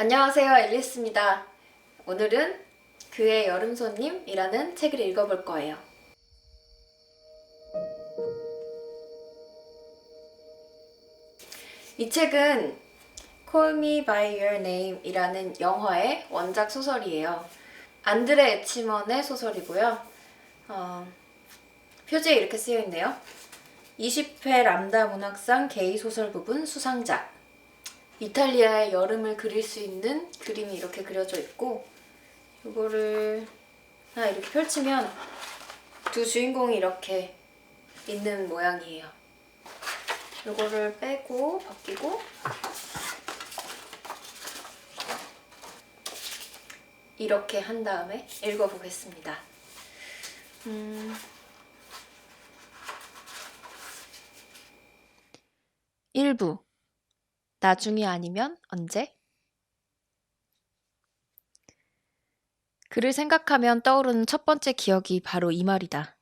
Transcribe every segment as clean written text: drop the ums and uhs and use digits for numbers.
안녕하세요, 앨리스입니다. 오늘은 그의 여름 손님이라는 책을 읽어볼 거예요. 이 책은 Call Me By Your Name이라는 영화의 원작 소설이에요. 안드레 에치먼의 소설이고요. 표지에 이렇게 쓰여 있네요. 20회 람다 문학상 게이 소설 부분 수상작. 이탈리아의 여름을 그릴 수 있는 그림이 이렇게 그려져 있고, 이거를 이렇게 펼치면 두 주인공이 이렇게 있는 모양이에요. 이거를 빼고 벗기고 이렇게 한 다음에 읽어보겠습니다. 일부 나중이 아니면 언제? 그를 생각하면 떠오르는 첫 번째 기억이 바로 이 말이다.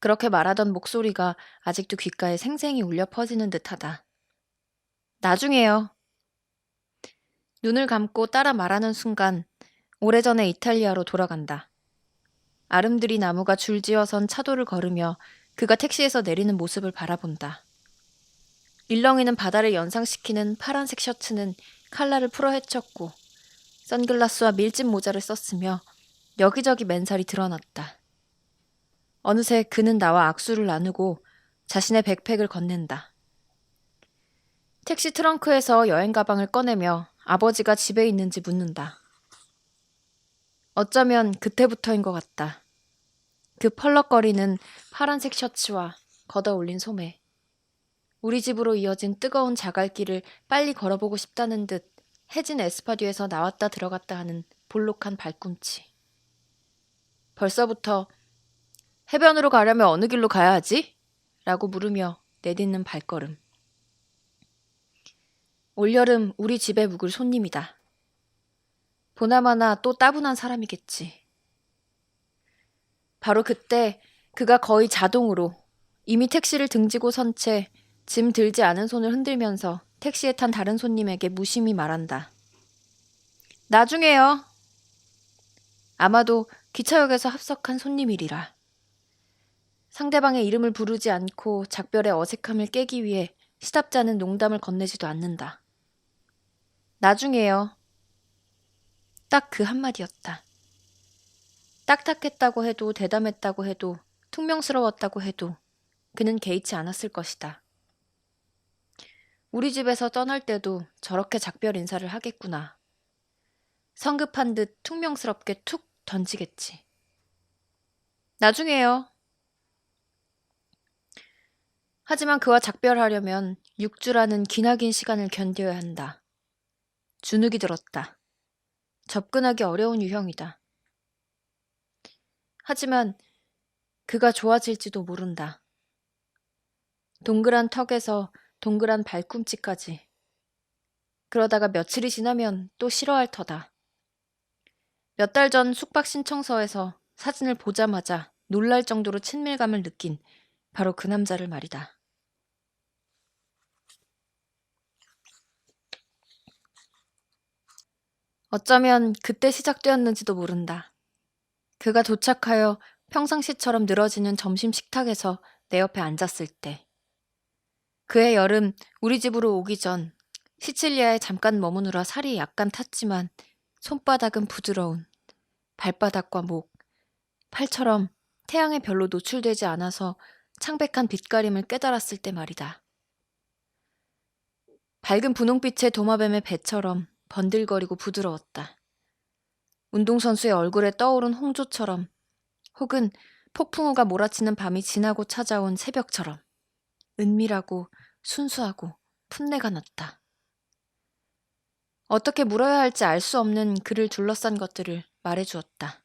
그렇게 말하던 목소리가 아직도 귓가에 생생히 울려 퍼지는 듯하다. 나중에요. 눈을 감고 따라 말하는 순간 오래전에 이탈리아로 돌아간다. 아름드리 나무가 줄지어선 차도를 걸으며 그가 택시에서 내리는 모습을 바라본다. 일렁이는 바다를 연상시키는 파란색 셔츠는 칼라를 풀어 헤쳤고 선글라스와 밀짚 모자를 썼으며 여기저기 맨살이 드러났다. 어느새 그는 나와 악수를 나누고 자신의 백팩을 건넨다. 택시 트렁크에서 여행 가방을 꺼내며 아버지가 집에 있는지 묻는다. 어쩌면 그때부터인 것 같다. 그 펄럭거리는 파란색 셔츠와 걷어올린 소매. 우리 집으로 이어진 뜨거운 자갈길을 빨리 걸어보고 싶다는 듯 해진 에스파듀에서 나왔다 들어갔다 하는 볼록한 발꿈치. 벌써부터 해변으로 가려면 어느 길로 가야 하지? 라고 물으며 내딛는 발걸음. 올여름 우리 집에 묵을 손님이다. 보나마나 또 따분한 사람이겠지. 바로 그때 그가 거의 자동으로 이미 택시를 등지고 선 채 짐 들지 않은 손을 흔들면서 택시에 탄 다른 손님에게 무심히 말한다. 나중에요. 아마도 기차역에서 합석한 손님이리라. 상대방의 이름을 부르지 않고 작별의 어색함을 깨기 위해 시답잖은 농담을 건네지도 않는다. 나중에요. 딱 그 한마디였다. 딱딱했다고 해도 대담했다고 해도 퉁명스러웠다고 해도 그는 개의치 않았을 것이다. 우리 집에서 떠날 때도 저렇게 작별 인사를 하겠구나. 성급한 듯 퉁명스럽게 툭 던지겠지. 나중에요. 하지만 그와 작별하려면 6주라는 기나긴 시간을 견뎌야 한다. 주눅이 들었다. 접근하기 어려운 유형이다. 하지만 그가 좋아질지도 모른다. 동그란 턱에서 동그란 발꿈치까지. 그러다가 며칠이 지나면 또 싫어할 터다. 몇 달 전 숙박 신청서에서 사진을 보자마자 놀랄 정도로 친밀감을 느낀 바로 그 남자를 말이다. 어쩌면 그때 시작되었는지도 모른다. 그가 도착하여 평상시처럼 늘어지는 점심 식탁에서 내 옆에 앉았을 때. 그해 여름 우리 집으로 오기 전 시칠리아에 잠깐 머무느라 살이 약간 탔지만 손바닥은 부드러운 발바닥과 목, 팔처럼 태양에 별로 노출되지 않아서 창백한 빛가림을 깨달았을 때 말이다. 밝은 분홍빛의 도마뱀의 배처럼 번들거리고 부드러웠다. 운동선수의 얼굴에 떠오른 홍조처럼 혹은 폭풍우가 몰아치는 밤이 지나고 찾아온 새벽처럼 은밀하고 순수하고 풋내가 났다. 어떻게 물어야 할지 알 수 없는 그를 둘러싼 것들을 말해주었다.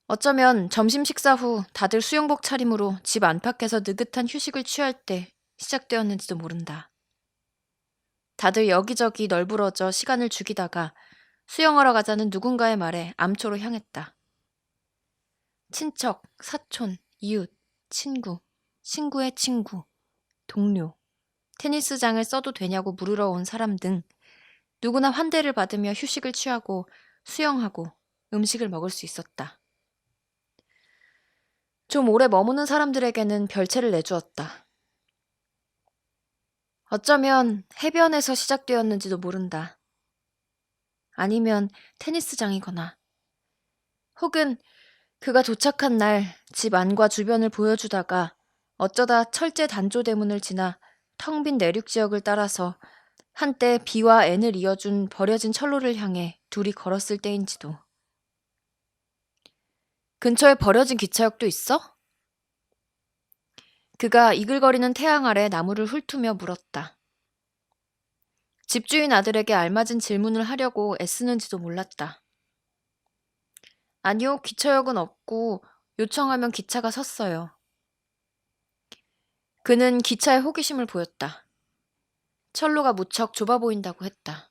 어쩌면 점심 식사 후 다들 수영복 차림으로 집 안팎에서 느긋한 휴식을 취할 때 시작되었는지도 모른다. 다들 여기저기 널브러져 시간을 죽이다가 수영하러 가자는 누군가의 말에 암초로 향했다. 친척, 사촌, 이웃, 친구, 친구의 친구, 동료, 테니스장을 써도 되냐고 물으러 온 사람 등 누구나 환대를 받으며 휴식을 취하고 수영하고 음식을 먹을 수 있었다. 좀 오래 머무는 사람들에게는 별채를 내주었다. 어쩌면 해변에서 시작되었는지도 모른다. 아니면 테니스장이거나 혹은 그가 도착한 날 집 안과 주변을 보여주다가 어쩌다 철제 단조 대문을 지나 텅 빈 내륙 지역을 따라서 한때 B와 N을 이어준 버려진 철로를 향해 둘이 걸었을 때인지도. 근처에 버려진 기차역도 있어? 그가 이글거리는 태양 아래 나무를 훑으며 물었다. 집주인 아들에게 알맞은 질문을 하려고 애쓰는지도 몰랐다. 아니요, 기차역은 없고 요청하면 기차가 섰어요. 그는 기차에 호기심을 보였다. 철로가 무척 좁아 보인다고 했다.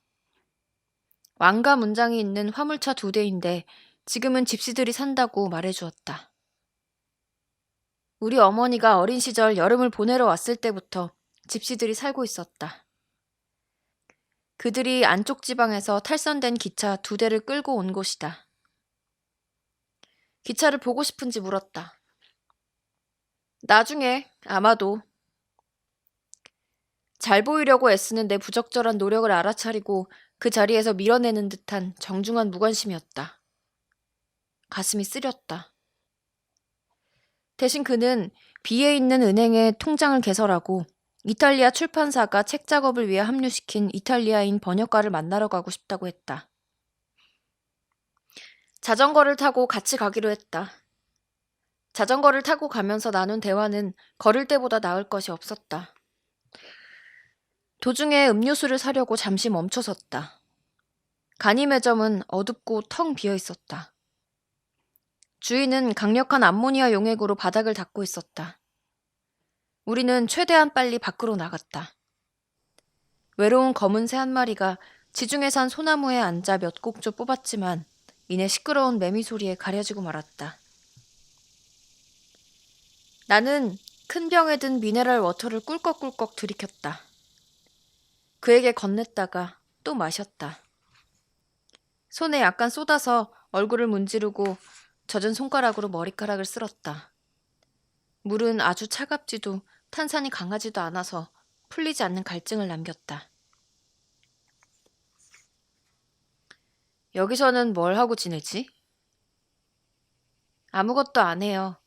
왕가 문장이 있는 화물차 2대인데 지금은 집시들이 산다고 말해주었다. 우리 어머니가 어린 시절 여름을 보내러 왔을 때부터 집시들이 살고 있었다. 그들이 안쪽 지방에서 탈선된 기차 2대를 끌고 온 곳이다. 기차를 보고 싶은지 물었다. 나중에 아마도. 잘 보이려고 애쓰는 내 부적절한 노력을 알아차리고 그 자리에서 밀어내는 듯한 정중한 무관심이었다. 가슴이 쓰렸다. 대신 그는 비에 있는 은행에 통장을 개설하고 이탈리아 출판사가 책 작업을 위해 합류시킨 이탈리아인 번역가를 만나러 가고 싶다고 했다. 자전거를 타고 같이 가기로 했다. 자전거를 타고 가면서 나눈 대화는 걸을 때보다 나을 것이 없었다. 도중에 음료수를 사려고 잠시 멈춰섰다. 간이 매점은 어둡고 텅 비어 있었다. 주인은 강력한 암모니아 용액으로 바닥을 닦고 있었다. 우리는 최대한 빨리 밖으로 나갔다. 외로운 검은 새 한 마리가 지중해 산 소나무에 앉아 몇 곡조 뽑았지만 이내 시끄러운 매미 소리에 가려지고 말았다. 나는 큰 병에 든 미네랄 워터를 꿀꺽꿀꺽 들이켰다. 그에게 건넸다가 또 마셨다. 손에 약간 쏟아서 얼굴을 문지르고 젖은 손가락으로 머리카락을 쓸었다. 물은 아주 차갑지도 탄산이 강하지도 않아서 풀리지 않는 갈증을 남겼다. 여기서는 뭘 하고 지내지? 아무것도 안 해요.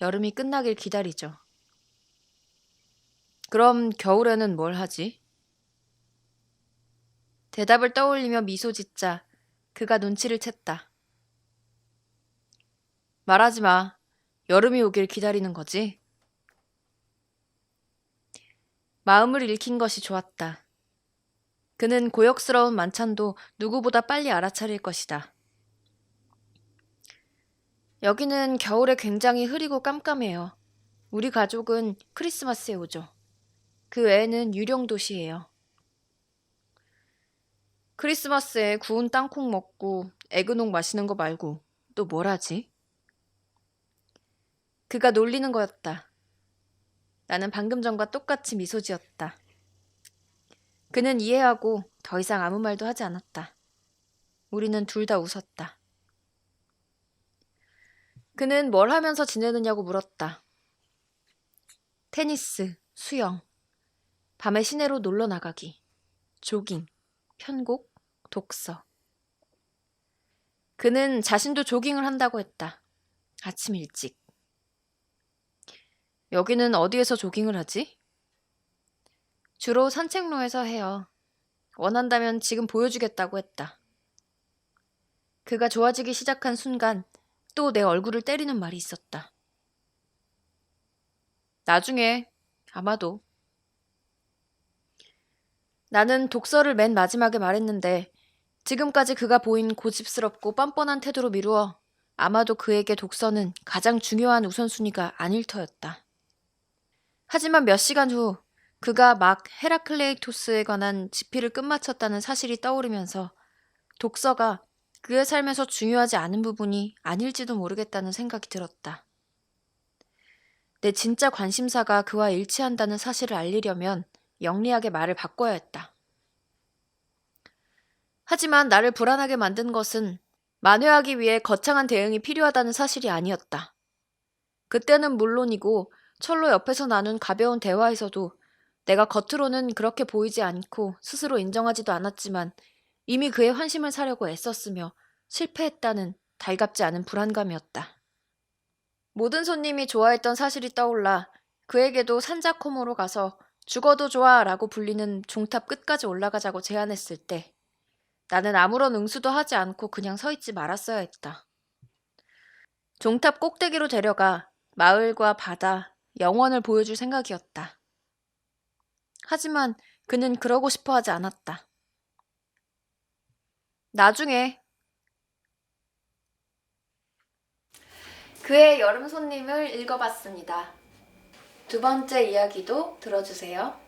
여름이 끝나길 기다리죠. 그럼 겨울에는 뭘 하지? 대답을 떠올리며 미소 짓자 그가 눈치를 챘다. 말하지 마. 여름이 오길 기다리는 거지? 마음을 읽힌 것이 좋았다. 그는 고역스러운 만찬도 누구보다 빨리 알아차릴 것이다. 여기는 겨울에 굉장히 흐리고 깜깜해요. 우리 가족은 크리스마스에 오죠. 그 외에는 유령 도시예요. 크리스마스에 구운 땅콩 먹고 에그녹 마시는 거 말고 또 뭘 하지? 그가 놀리는 거였다. 나는 방금 전과 똑같이 미소 지었다. 그는 이해하고 더 이상 아무 말도 하지 않았다. 우리는 둘 다 웃었다. 그는 뭘 하면서 지내느냐고 물었다. 테니스, 수영, 밤에 시내로 놀러 나가기, 조깅, 편곡, 독서. 그는 자신도 조깅을 한다고 했다. 아침 일찍. 여기는 어디에서 조깅을 하지? 주로 산책로에서 해요. 원한다면 지금 보여주겠다고 했다. 그가 좋아지기 시작한 순간 또 내 얼굴을 때리는 말이 있었다. 나중에 아마도. 나는 독서를 맨 마지막에 말했는데 지금까지 그가 보인 고집스럽고 뻔뻔한 태도로 미루어 아마도 그에게 독서는 가장 중요한 우선순위가 아닐 터였다. 하지만 몇 시간 후 그가 막 헤라클레이토스에 관한 집필을 끝마쳤다는 사실이 떠오르면서 독서가 그의 삶에서 중요하지 않은 부분이 아닐지도 모르겠다는 생각이 들었다. 내 진짜 관심사가 그와 일치한다는 사실을 알리려면 영리하게 말을 바꿔야 했다. 하지만 나를 불안하게 만든 것은 만회하기 위해 거창한 대응이 필요하다는 사실이 아니었다. 그때는 물론이고 철로 옆에서 나눈 가벼운 대화에서도 내가 겉으로는 그렇게 보이지 않고 스스로 인정하지도 않았지만 이미 그의 환심을 사려고 애썼으며 실패했다는 달갑지 않은 불안감이었다. 모든 손님이 좋아했던 사실이 떠올라 그에게도 산자코모로 가서 죽어도 좋아 라고 불리는 종탑 끝까지 올라가자고 제안했을 때 나는 아무런 응수도 하지 않고 그냥 서 있지 말았어야 했다. 종탑 꼭대기로 데려가 마을과 바다, 영원을 보여줄 생각이었다. 하지만 그는 그러고 싶어 하지 않았다. 나중에 그의 여름 손님을 읽어봤습니다. 두 번째 이야기도 들어주세요.